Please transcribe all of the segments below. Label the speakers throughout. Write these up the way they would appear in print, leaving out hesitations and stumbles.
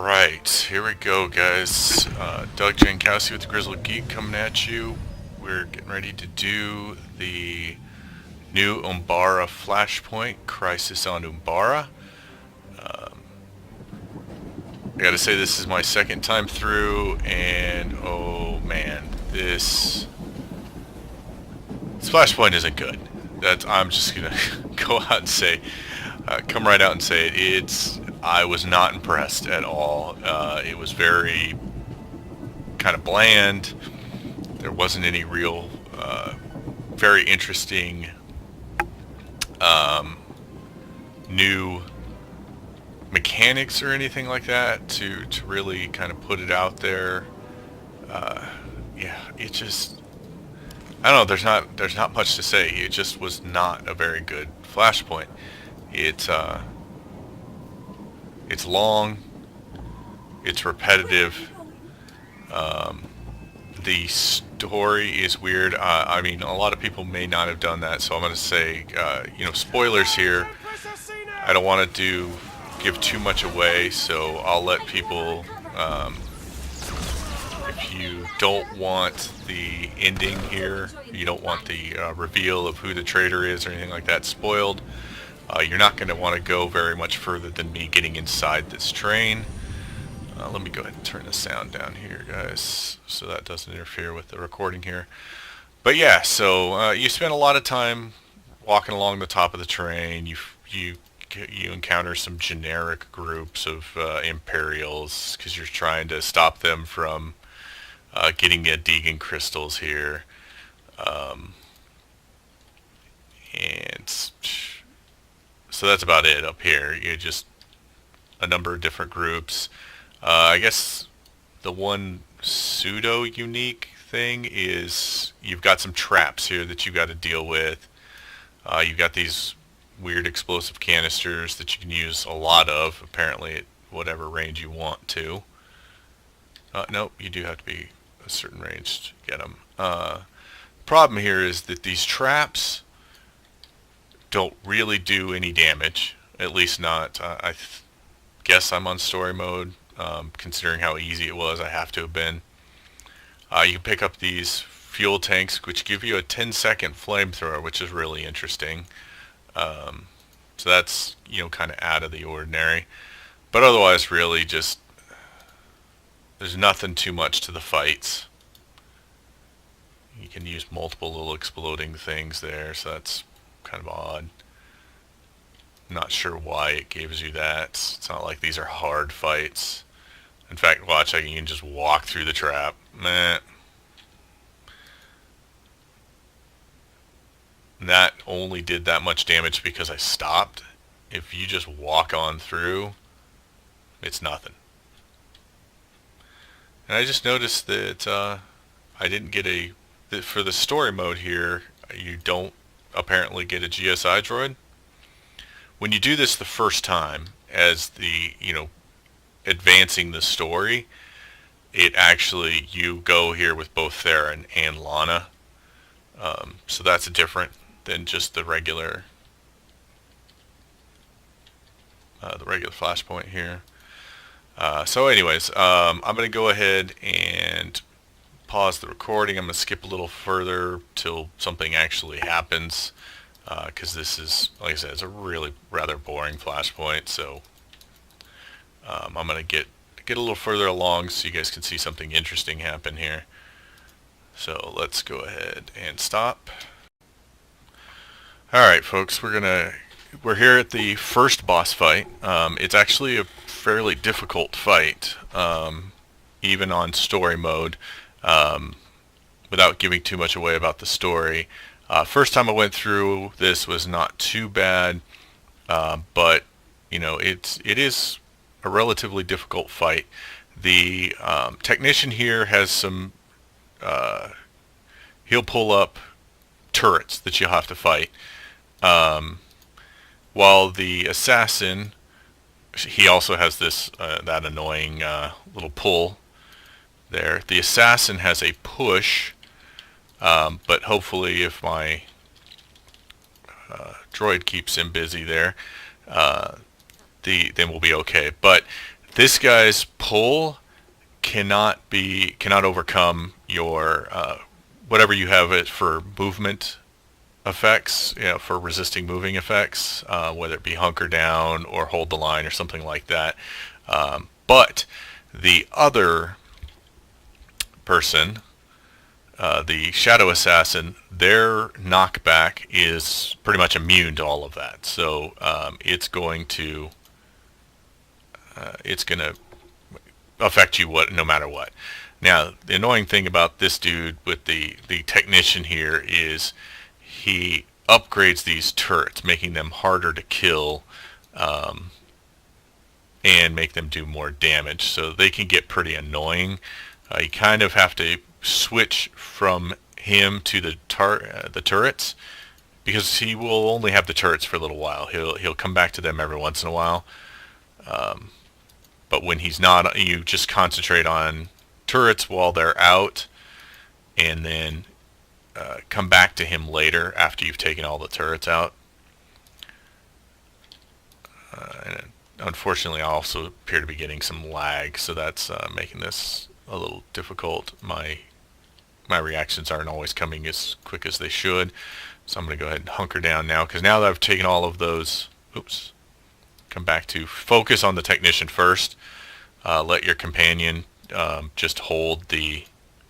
Speaker 1: Alright, here we go, guys. Doug Jankowski with the Grizzled Geek coming at you. We're getting ready to do the new Umbara FlashPoint, Crisis on Umbara. I gotta say, this is my second time through, and oh man, this FlashPoint isn't good. I'm just gonna go out and say, come right out and say it. I was not impressed at all. It was very kind of bland. There wasn't any real, very interesting new mechanics or anything like that to really kind of put it out there. Yeah, it just, I don't know. There's not much to say. It just was not a very good Flashpoint. It's long. It's repetitive. The story is weird. I mean, a lot of people may not have done that, so I'm going to say, spoilers here. I don't want to give too much away, so I'll let people. If you don't want the ending here, you don't want the reveal of who the traitor is or anything like that spoiled, you're not going to want to go very much further than me getting inside this train. Let me go ahead and turn the sound down here, guys, so that doesn't interfere with the recording here. But yeah, so you spend a lot of time walking along the top of the train. You encounter some generic groups of Imperials because you're trying to stop them from getting Deegan crystals here, and so that's about it up here. You just a number of different groups. I guess the one pseudo unique thing is you've got some traps here that you got to deal with. You've got these weird explosive canisters that you can use a lot of, apparently at whatever range you want to. Nope, you do have to be a certain range to get them. Problem here is that these traps don't really do any damage, at least not. I guess I'm on story mode, considering how easy it was. I have to have been. You can pick up these fuel tanks, which give you a 10-second flamethrower, which is really interesting. So that's, kind of out of the ordinary. But otherwise, really, just there's nothing too much to the fights. You can use multiple little exploding things there, so that's kind of odd. Not sure why it gives you that. It's not like these are hard fights. In fact, watch, you can just walk through the trap. Meh. That only did that much damage because I stopped. If you just walk on through, it's nothing. And I just noticed that I didn't get for the story mode here, you don't apparently get a GSI droid. When you do this the first time, as the, advancing the story, it actually, you go here with both Theron and Lana. So that's different than just the regular Flashpoint here. So anyways, I'm going to go ahead and pause the recording. I'm going to skip a little further till something actually happens, because this is, like I said, it's a really rather boring Flashpoint. So I'm going to get a little further along so you guys can see something interesting happen here. So let's go ahead and stop. Alright folks, we're here at the first boss fight. It's actually a fairly difficult fight, even on story mode, without giving too much away about the story. First time I went through this was not too bad, but it is a relatively difficult fight. The technician here has some, he'll pull up turrets that you'll have to fight. While the assassin, he also has this that annoying little pull there. The assassin has a push, but hopefully if my droid keeps him busy there, then we'll be okay. But This guy's pull cannot overcome your whatever you have it for movement effects, for resisting moving effects, whether it be hunker down or hold the line or something like that. But the other person, the Shadow Assassin, their knockback is pretty much immune to all of that. So it's going to affect you no matter what. Now, the annoying thing about this dude with the technician here is he upgrades these turrets, making them harder to kill and make them do more damage. So they can get pretty annoying. You kind of have to switch from him to the turrets, because he will only have the turrets for a little while. He'll come back to them every once in a while. But when he's not, you just concentrate on turrets while they're out, and then come back to him later after you've taken all the turrets out. And unfortunately, I also appear to be getting some lag, so that's making this a little difficult. My reactions aren't always coming as quick as they should, so I'm going to go ahead and hunker down now, because now that I've taken all of those, come back to focus on the technician first. Let your companion just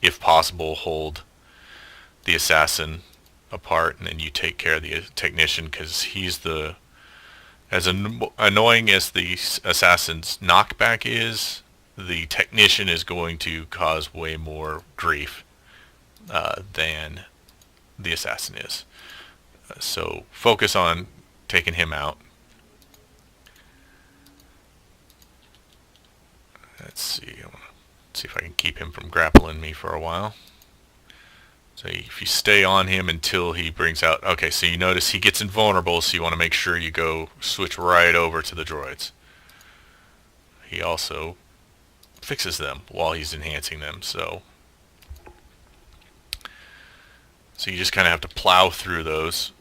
Speaker 1: if possible, hold the assassin apart, and then you take care of the technician, because he's as annoying as the assassin's knockback is, the technician is going to cause way more grief than the assassin is. So focus on taking him out. Let's see. I want to see if I can keep him from grappling me for a while. So if you stay on him until he brings out... Okay, so you notice he gets invulnerable, so you want to make sure you go switch right over to the droids. He also fixes them while he's enhancing them, so you just kind of have to plow through those.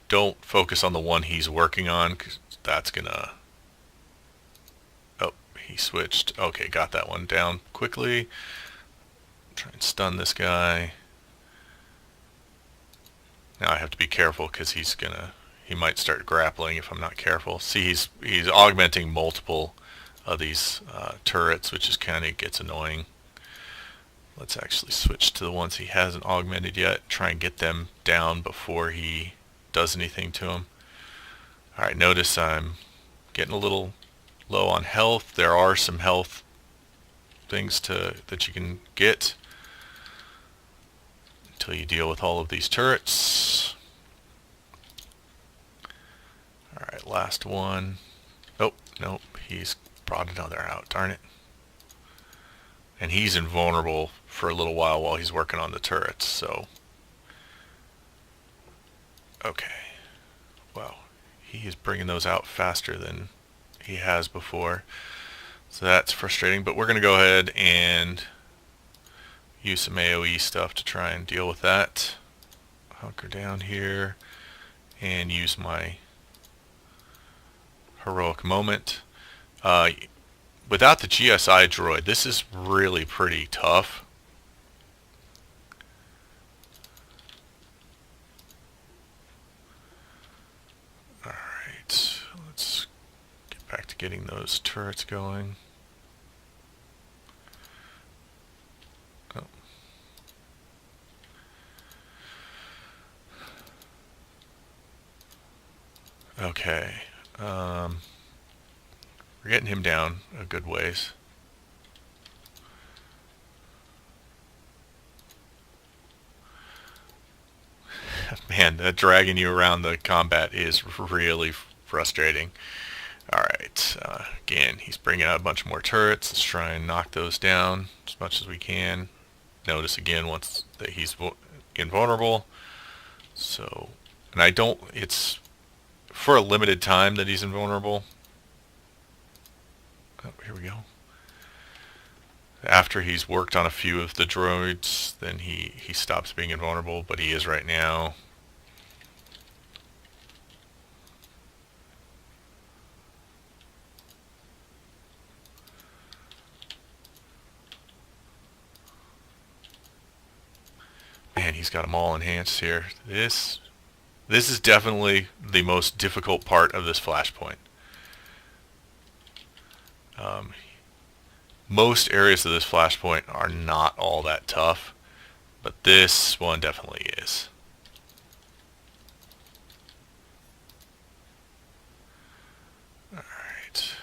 Speaker 1: Don't focus on the one he's working on, because that's gonna... Oh, he switched. Okay, got that one down quickly. Try and stun this guy. Now I have to be careful, because he might start grappling if I'm not careful. See, he's augmenting multiple of these turrets, which is kind of gets annoying. Let's actually switch to the ones he hasn't augmented yet. Try and get them down before he does anything to them. Alright, notice I'm getting a little low on health. There are some health things that you can get until you deal with all of these turrets. Alright, last one. Oh, nope, he's brought another out, darn it. And he's invulnerable for a little while he's working on the turrets, so... Okay. Wow. He is bringing those out faster than he has before. So that's frustrating, but we're going to go ahead and use some AoE stuff to try and deal with that. Hunker down here and use my heroic moment. Without the GSI droid, this is really pretty tough. Alright, let's get back to getting those turrets going. Oh. Okay. We're getting him down a good ways. Man, that dragging you around the combat is really frustrating. Alright, again, he's bringing out a bunch more turrets. Let's try and knock those down as much as we can. Notice again once that he's invulnerable. So, and it's for a limited time that he's invulnerable. Oh, here we go. After he's worked on a few of the droids, then he stops being invulnerable, but he is right now. he's got them all enhanced here. This is definitely the most difficult part of this flashpoint. Most areas of this flashpoint are not all that tough, but this one definitely is. Alright.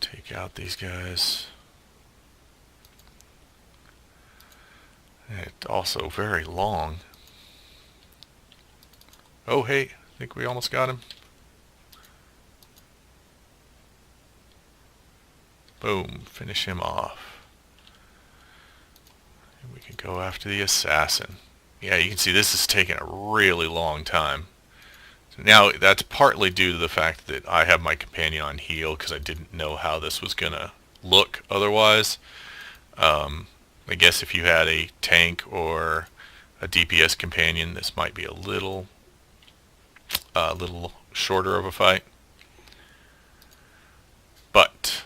Speaker 1: Take out these guys. It's also very long. Oh, hey, I think we almost got him. Boom, finish him off. And we can go after the assassin. Yeah, you can see this is taking a really long time. So now, that's partly due to the fact that I have my companion on heal, because I didn't know how this was going to look otherwise. I guess if you had a tank or a DPS companion, this might be a little shorter of a fight. But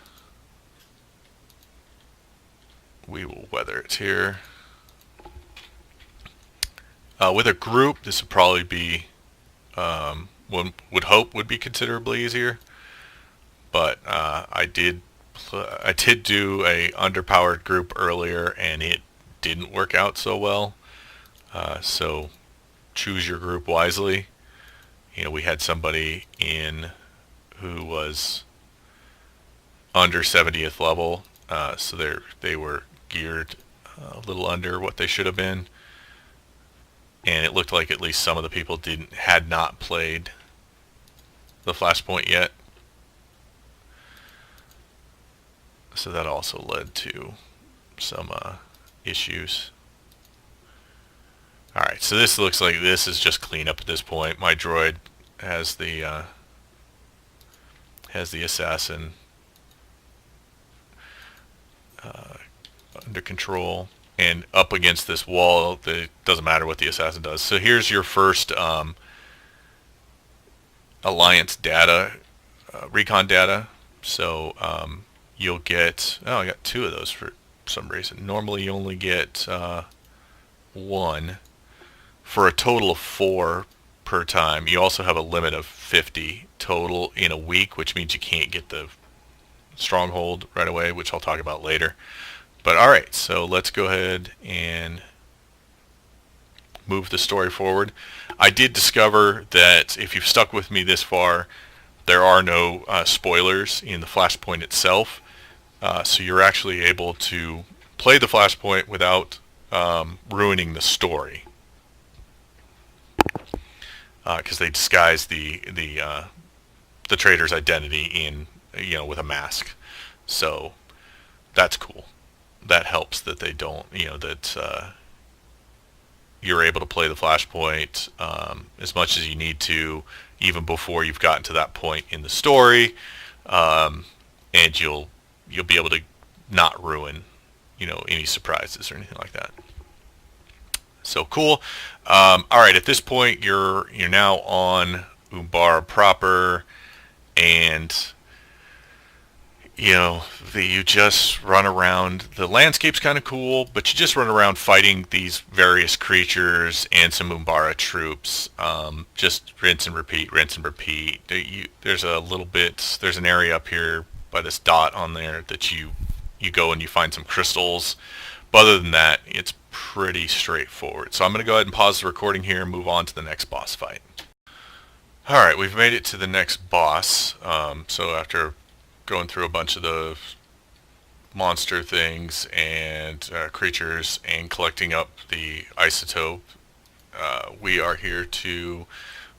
Speaker 1: we will weather it here. With a group, this would probably be, one would hope would be considerably easier. But I did do a underpowered group earlier, and it didn't work out so well. So choose your group wisely. You know, we had somebody in who was under 70th level, so they were geared a little under what they should have been, and it looked like at least some of the people had not played the flashpoint yet. So that also led to some issues. Alright, so this looks like this is just cleanup at this point. My droid has the assassin under control and up against this wall. It doesn't matter what the assassin does. So here's your first alliance data, recon data. So you'll get, oh, I got 2 of those for some reason. Normally you only get 1 for a total of 4 per time. You also have a limit of 50 total in a week, which means you can't get the stronghold right away, which I'll talk about later. But alright, so let's go ahead and move the story forward. I did discover that if you've stuck with me this far, there are no spoilers in the flashpoint itself. So you're actually able to play the flashpoint without ruining the story, because they disguise the traitor's identity in, you know, with a mask. So that's cool. That helps that they don't, you know, that you're able to play the flashpoint as much as you need to, even before you've gotten to that point in the story, and you'll be able to not ruin, you know, any surprises or anything like that. So cool. All right, at this point you're now on Umbara proper, and you know, you just run around. The landscape's kind of cool, but you just run around fighting these various creatures and some Umbara troops. Just rinse and repeat, rinse and repeat. There's an area up here by this dot on there that you go and you find some crystals. But other than that, it's pretty straightforward. So I'm going to go ahead and pause the recording here and move on to the next boss fight. Alright, we've made it to the next boss. So after going through a bunch of the monster things and creatures and collecting up the isotope, we are here to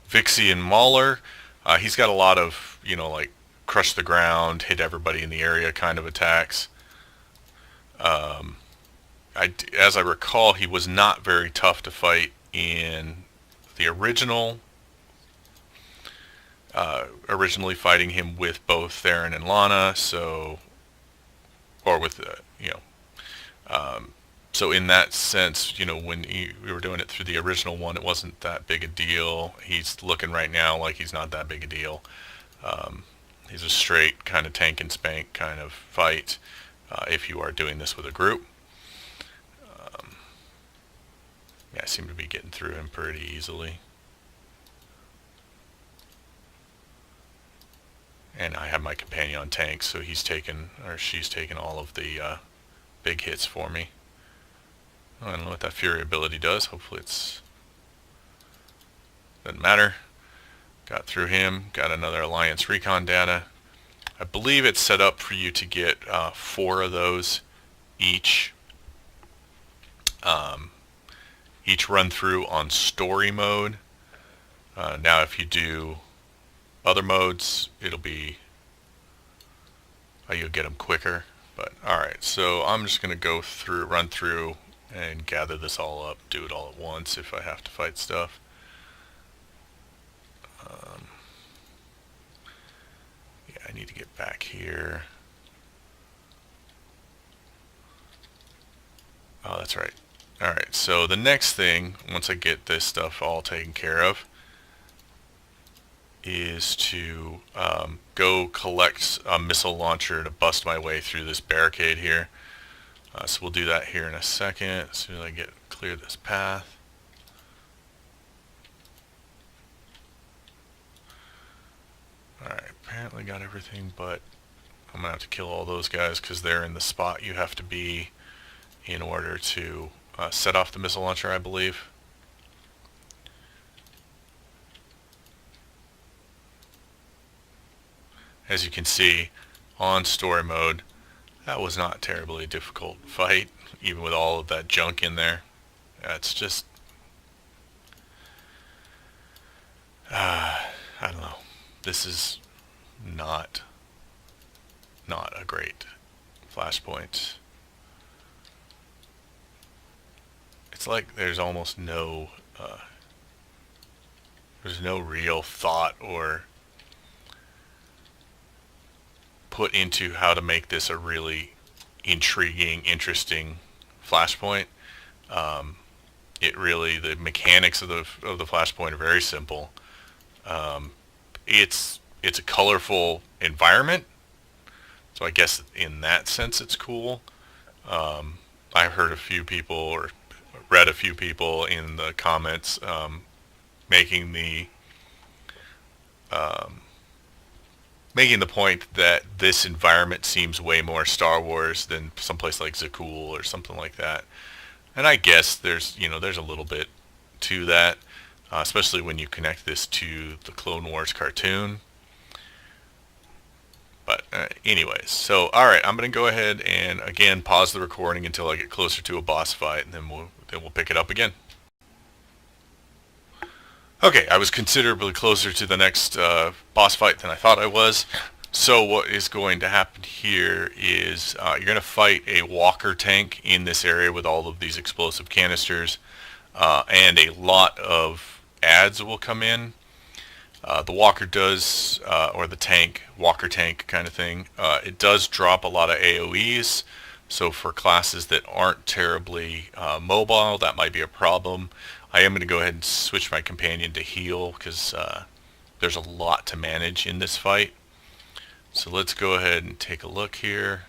Speaker 1: Vixian Mauler. He's got a lot of, you know, like crush the ground, hit everybody in the area kind of attacks. As I recall, he was not very tough to fight in the original. Originally fighting him with both Theron and Lana, so, or with, so in that sense, you know, when we were doing it through the original one, it wasn't that big a deal. He's looking right now like he's not that big a deal. He's a straight kind of tank and spank kind of fight. if you are doing this with a group. Yeah, I seem to be getting through him pretty easily. And I have my companion on tank, so he's taken, or she's taken all of the big hits for me. I don't know what that Fury ability does. Hopefully it's... doesn't matter. Got through him. Got another Alliance recon data. I believe it's set up for you to get 4 of those each run through on story mode. Now if you do other modes, it'll be you'll get them quicker. But alright, so I'm just gonna go through, run through and gather this all up, do it all at once if I have to fight stuff. Yeah, I need to get back here. Oh, that's right. Alright, so the next thing, once I get this stuff all taken care of, is to go collect a missile launcher to bust my way through this barricade here. So we'll do that here in a second, as soon as I clear this path. Alright, apparently got everything, but I'm going to have to kill all those guys because they're in the spot you have to be in order to set off the missile launcher, I believe. As you can see, on story mode, that was not a terribly difficult fight, even with all of that junk in there. It's just... I don't know. This is not a great FlashPoint. It's like there's almost no... there's no real thought or put into how to make this a really intriguing, interesting FlashPoint. It really, the mechanics of the FlashPoint are very simple. It's a colorful environment, so I guess in that sense it's cool. I heard a few people or read a few people in the comments making the point that this environment seems way more Star Wars than someplace like Zakul or something like that. And I guess there's a little bit to that, especially when you connect this to the Clone Wars cartoon. But anyways, so alright, I'm going to go ahead and again pause the recording until I get closer to a boss fight, and then we'll pick it up again. Okay, I was considerably closer to the next boss fight than I thought I was. So what is going to happen here is you're going to fight a walker tank in this area with all of these explosive canisters, and a lot of ads will come in. The walker does, or the tank, walker tank kind of thing, it does drop a lot of AoEs. So for classes that aren't terribly mobile, that might be a problem. I am going to go ahead and switch my companion to heal because there's a lot to manage in this fight. So let's go ahead and take a look here.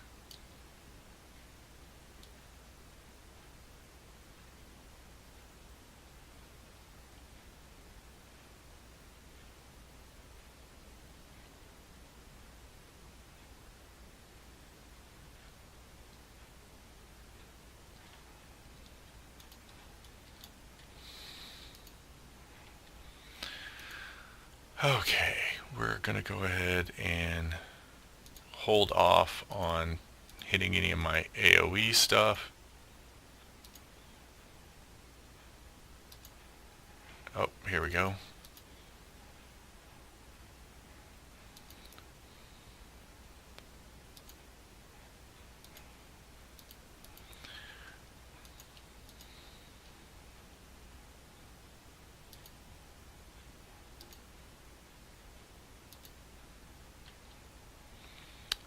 Speaker 1: Okay, we're going to go ahead and hold off on hitting any of my AoE stuff. Oh, here we go.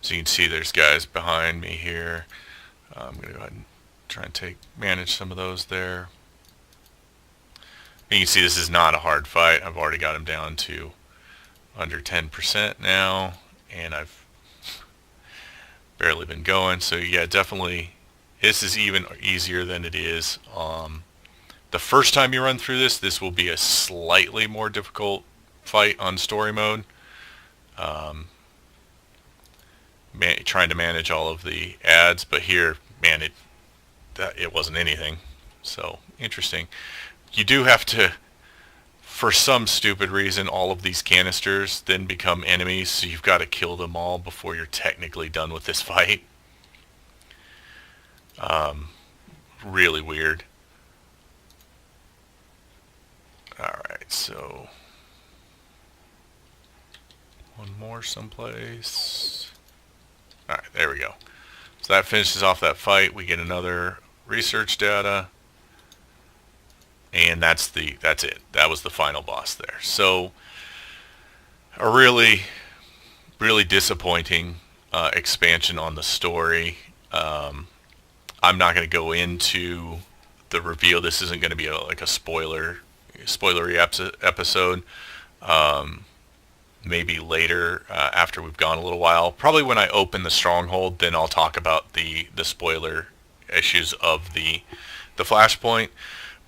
Speaker 1: So you can see there's guys behind me here. I'm going to go ahead and try and manage some of those there. And you can see this is not a hard fight. I've already got him down to under 10% now, and barely been going. So yeah, definitely this is even easier than it is. The first time you run through this will be a slightly more difficult fight on story mode. Trying to manage all of the ads, but here, man, it wasn't anything. So interesting. You do have to, for some stupid reason, all of these canisters then become enemies, so you've got to kill them all before you're technically done with this fight. Really weird. Alright, so one more someplace. Alright, there we go. So that finishes off that fight. We get another research data. And that's it. That was the final boss there. So a really, really disappointing expansion on the story. I'm not going to go into the reveal. This isn't going to be like a spoilery episode. Maybe later after we've gone a little while. Probably when I open the stronghold, then I'll talk about the spoiler issues of the FlashPoint.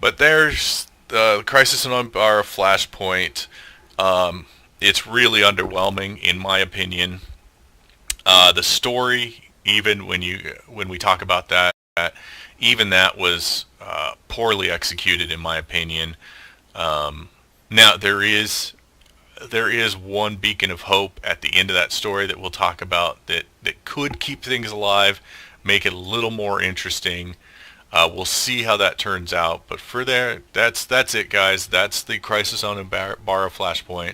Speaker 1: But there's the Crisis on Umbara FlashPoint. It's really underwhelming in my opinion. The story, even when we talk about that, even that was poorly executed in my opinion. Now there is one beacon of hope at the end of that story that we'll talk about that could keep things alive, make it a little more interesting. We'll see how that turns out, but for there, that's it, guys. That's the Crisis on Umbara FlashPoint.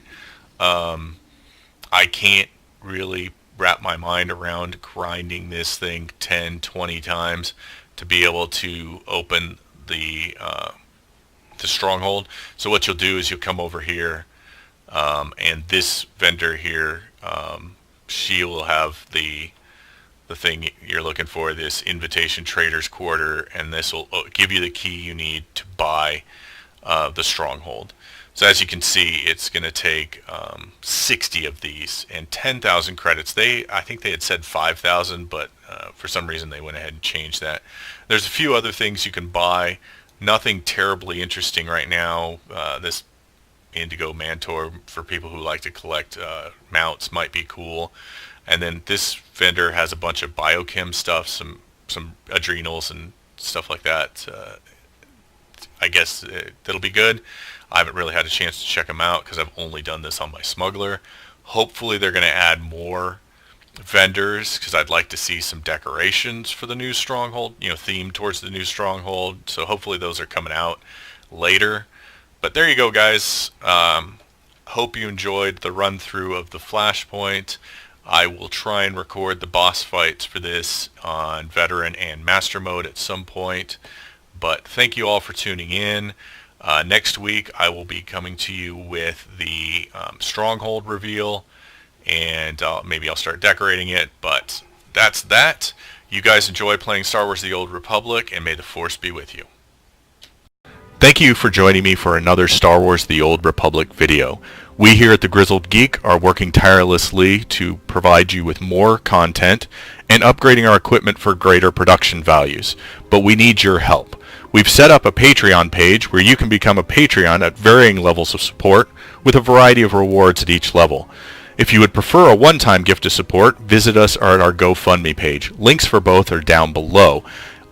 Speaker 1: I can't really wrap my mind around grinding this thing 10, 20 times to be able to open the stronghold. So what you'll do is you'll come over here, and this vendor here, she will have the thing you're looking for, this invitation traders quarter, and this will give you the key you need to buy the stronghold. So as you can see, it's going to take 60 of these and 10,000 credits. I think they had said 5,000, but for some reason they went ahead and changed that. There's a few other things you can buy. Nothing terribly interesting right now. This Indigo Mantor for people who like to collect mounts might be cool. And then this vendor has a bunch of biochem stuff, some adrenals and stuff like that. I guess that'll be good. I haven't really had a chance to check them out because I've only done this on my smuggler. Hopefully they're going to add more vendors because I'd like to see some decorations for the new stronghold, themed towards the new stronghold. So hopefully those are coming out later. But there you go, guys. Hope you enjoyed the run through of the FlashPoint. I will try and record the boss fights for this on Veteran and Master Mode at some point. But thank you all for tuning in. Next week I will be coming to you with the Stronghold reveal, and maybe I'll start decorating it. But that's that. You guys enjoy playing Star Wars The Old Republic, and may the Force be with you. Thank you for joining me for another Star Wars The Old Republic video. We here at The Grizzled Geek are working tirelessly to provide you with more content and upgrading our equipment for greater production values, but we need your help. We've set up a Patreon page where you can become a Patreon at varying levels of support with a variety of rewards at each level. If you would prefer a one-time gift to support, visit us at our GoFundMe page. Links for both are down below.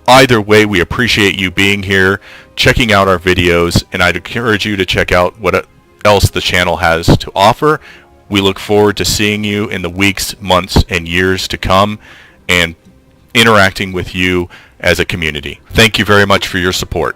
Speaker 1: Either way, we appreciate you being here, checking out our videos, and I'd encourage you to check out what else the channel has to offer. We look forward to seeing you in the weeks, months, and years to come and interacting with you as a community. Thank you very much for your support.